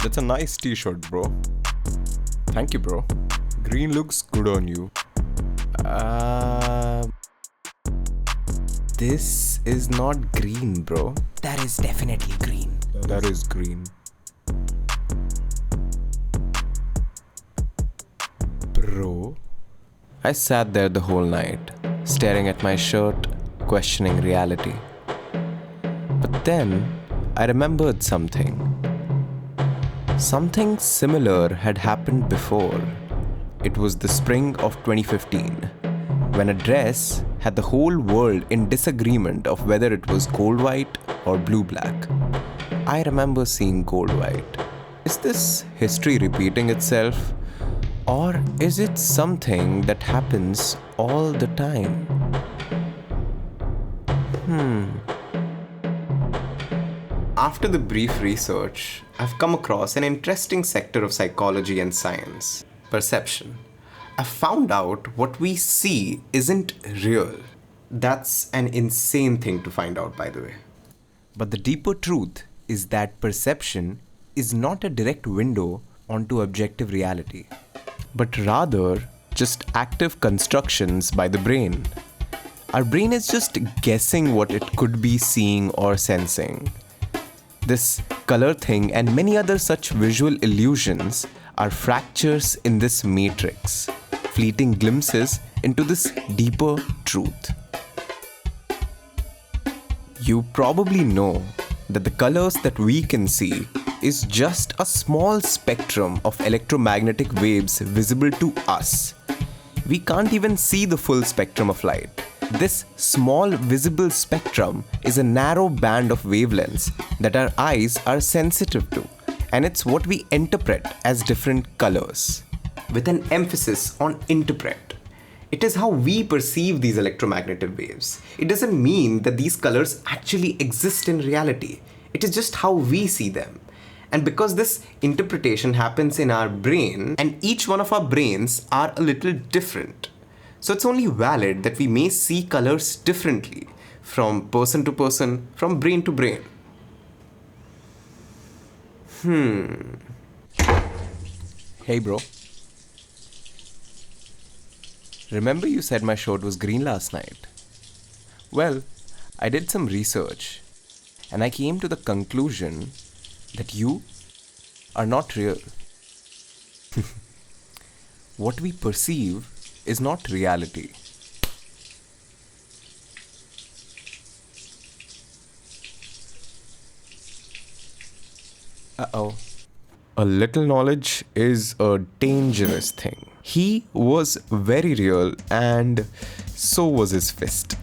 That's a nice t-shirt, bro. Thank you, bro. Green looks good on you. This is not green, bro. That is definitely green. That is green. Bro. I sat there the whole night, staring at my shirt, questioning reality. But then, I remembered something. Something similar had happened before. It was the spring of 2015, when a dress had the whole world in disagreement of whether it was gold white or blue black. I remember seeing gold white. Is this history repeating itself? Or is it something that happens all the time? After the brief research, I've come across an interesting sector of psychology and science: perception. I found out what we see isn't real. That's an insane thing to find out, by the way. But the deeper truth is that perception is not a direct window onto objective reality, but rather just active constructions by the brain. Our brain is just guessing what it could be seeing or sensing. This color thing and many other such visual illusions are fractures in this matrix, fleeting glimpses into this deeper truth. You probably know that the colors that we can see is just a small spectrum of electromagnetic waves visible to us. We can't even see the full spectrum of light. This small visible spectrum is a narrow band of wavelengths that our eyes are sensitive to, and it's what we interpret as different colors, with an emphasis on interpret. It is how we perceive these electromagnetic waves. It doesn't mean that these colors actually exist in reality. It is just how we see them. And because this interpretation happens in our brain, and each one of our brains are a little different, so it's only valid that we may see colors differently from person to person, from brain to brain. Hey bro. Remember you said my shirt was green last night? Well, I did some research and I came to the conclusion that you are not real. What we perceive is not reality. Uh-oh. A little knowledge is a dangerous thing. He was very real and so was his fist.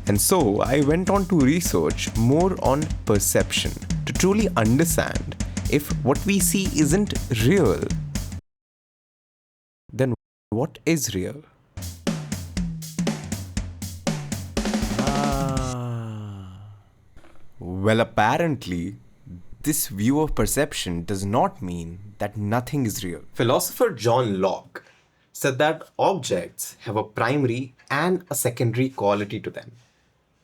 And so I went on to research more on perception to truly understand if what we see isn't real, then what is real? Well, apparently, this view of perception does not mean that nothing is real. Philosopher John Locke said that objects have a primary and a secondary quality to them.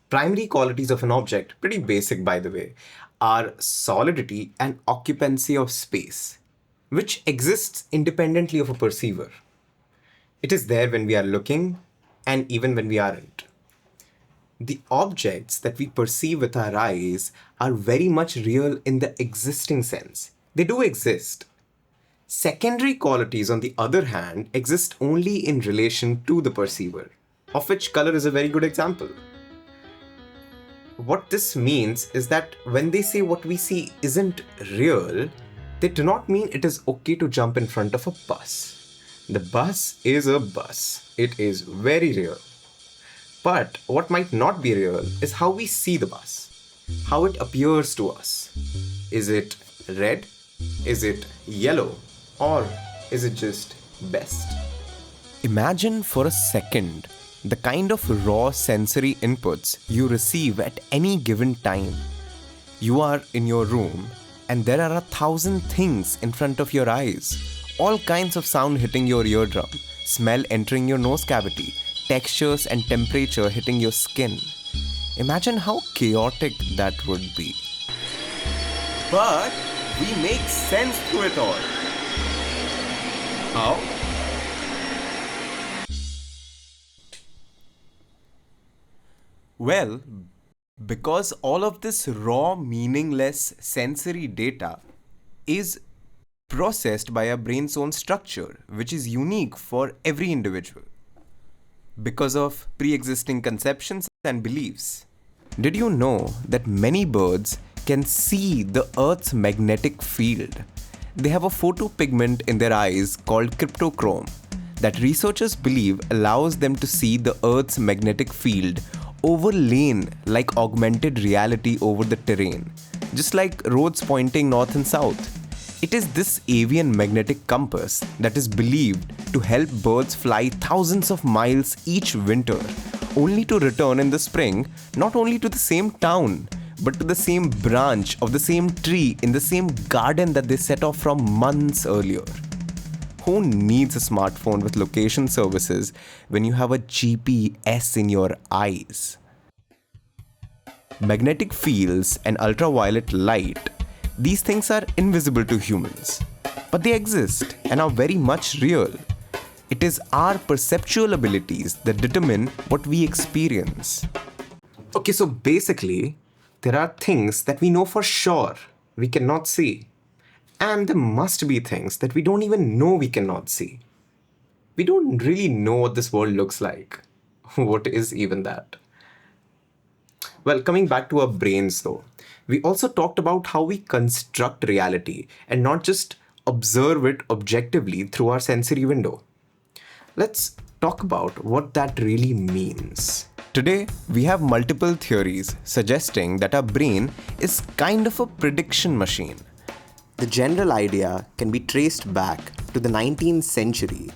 Primary qualities of an object, pretty basic by the way, are solidity and occupancy of space, which exists independently of a perceiver. It is there when we are looking and even when we aren't. The objects that we perceive with our eyes are very much real in the existing sense. They do exist. Secondary qualities, on the other hand, exist only in relation to the perceiver, of which color is a very good example. What this means is that when they say what we see isn't real, they do not mean it is okay to jump in front of a bus. The bus is a bus. It is very real. But what might not be real is how we see the bus, how it appears to us. Is it red? Is it yellow? Or is it just best? Imagine for a second the kind of raw sensory inputs you receive at any given time. You are in your room and there are 1,000 things in front of your eyes. All kinds of sound hitting your eardrum, smell entering your nose cavity, textures and temperature hitting your skin. Imagine how chaotic that would be. But we make sense through it all. How? Well, because all of this raw, meaningless sensory data is processed by our brain's own structure, which is unique for every individual because of pre existing conceptions and beliefs. Did you know that many birds can see the Earth's magnetic field? They have a photopigment in their eyes called cryptochrome that researchers believe allows them to see the Earth's magnetic field overlain like augmented reality over the terrain, just like roads pointing north and south. It is this avian magnetic compass that is believed to help birds fly thousands of miles each winter, only to return in the spring not only to the same town, but to the same branch of the same tree in the same garden that they set off from months earlier. Who needs a smartphone with location services when you have a GPS in your eyes? Magnetic fields and ultraviolet light, these things are invisible to humans, but they exist and are very much real. It is our perceptual abilities that determine what we experience. Okay, so basically, there are things that we know for sure we cannot see. And there must be things that we don't even know we cannot see. We don't really know what this world looks like. What is even that? Well, coming back to our brains though, we also talked about how we construct reality and not just observe it objectively through our sensory window. Let's talk about what that really means. Today, we have multiple theories suggesting that our brain is kind of a prediction machine. The general idea can be traced back to the 19th century,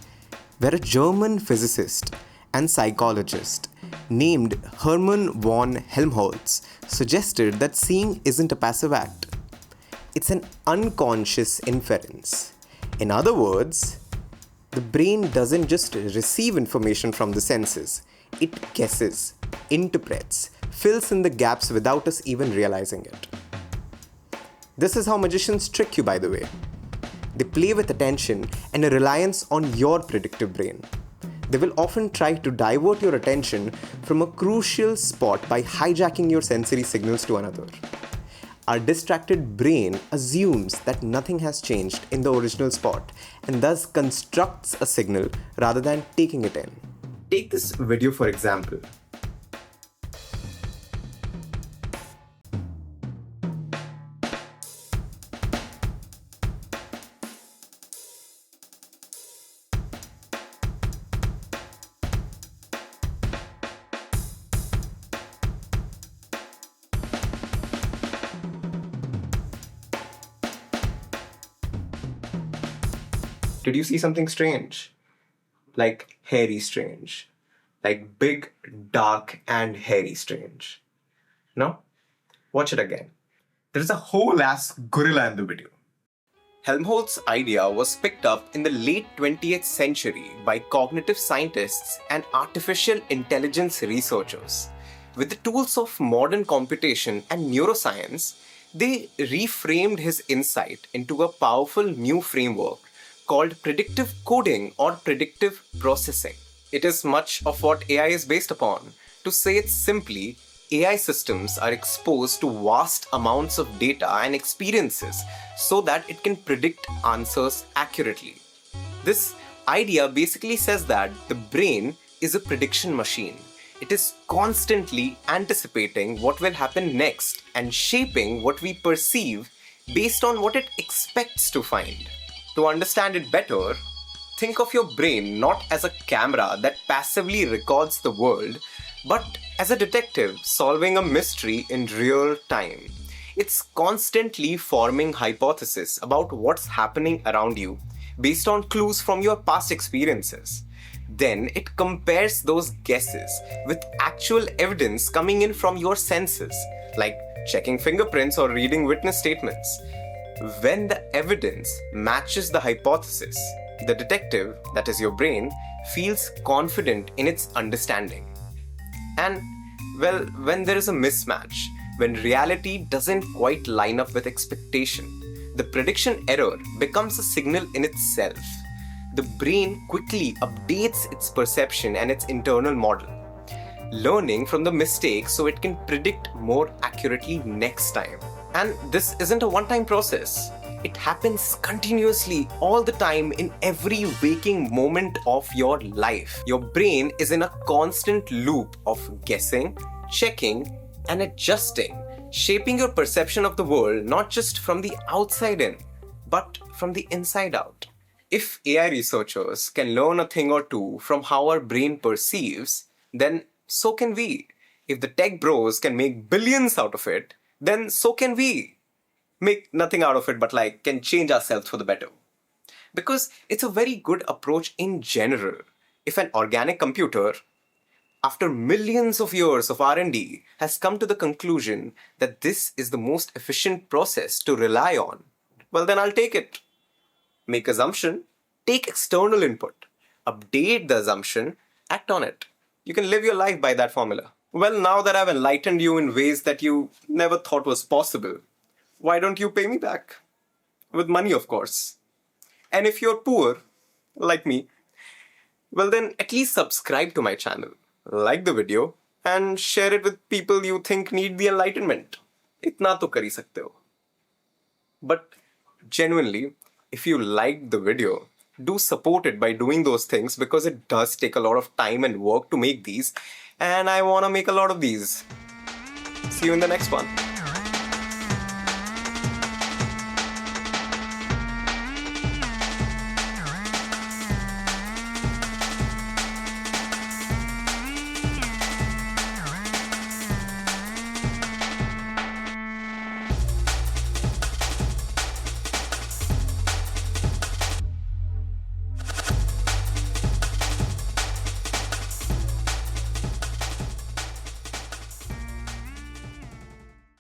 where a German physicist and psychologist named Hermann von Helmholtz suggested that seeing isn't a passive act. It's an unconscious inference. In other words, the brain doesn't just receive information from the senses, it guesses, interprets, fills in the gaps without us even realizing it. This is how magicians trick you, by the way. They play with attention and a reliance on your predictive brain. They will often try to divert your attention from a crucial spot by hijacking your sensory signals to another. Our distracted brain assumes that nothing has changed in the original spot and thus constructs a signal rather than taking it in. Take this video for example. Did you see something strange? Like hairy strange. Like big, dark, and hairy strange. No? Watch it again. There's a whole ass gorilla in the video. Helmholtz's idea was picked up in the late 20th century by cognitive scientists and artificial intelligence researchers. With the tools of modern computation and neuroscience, they reframed his insight into a powerful new framework called predictive coding or predictive processing. It is much of what AI is based upon. To say it simply, AI systems are exposed to vast amounts of data and experiences so that it can predict answers accurately. This idea basically says that the brain is a prediction machine. It is constantly anticipating what will happen next and shaping what we perceive based on what it expects to find. To understand it better, think of your brain not as a camera that passively records the world, but as a detective solving a mystery in real time. It's constantly forming hypotheses about what's happening around you based on clues from your past experiences. Then it compares those guesses with actual evidence coming in from your senses, like checking fingerprints or reading witness statements. When the evidence matches the hypothesis, the detective, that is your brain, feels confident in its understanding. And, well, when there is a mismatch, when reality doesn't quite line up with expectation, the prediction error becomes a signal in itself. The brain quickly updates its perception and its internal model, learning from the mistakes so it can predict more accurately next time. And this isn't a one-time process. It happens continuously all the time in every waking moment of your life. Your brain is in a constant loop of guessing, checking, and adjusting, shaping your perception of the world not just from the outside in, but from the inside out. If AI researchers can learn a thing or two from how our brain perceives, then so can we. If the tech bros can make billions out of it, then so can we. Make nothing out of it, but can change ourselves for the better. Because it's a very good approach in general. If an organic computer, after millions of years of R&D, has come to the conclusion that this is the most efficient process to rely on, well then I'll take it. Make assumption, take external input, update the assumption, act on it. You can live your life by that formula. Well, now that I've enlightened you in ways that you never thought was possible, why don't you pay me back? With money, of course. And if you're poor, like me, well then at least subscribe to my channel, like the video, and share it with people you think need the enlightenment. Itna to kar hi sakte ho. But genuinely, if you liked the video, do support it by doing those things, because it does take a lot of time and work to make these, and I want to make a lot of these. See you in the next one.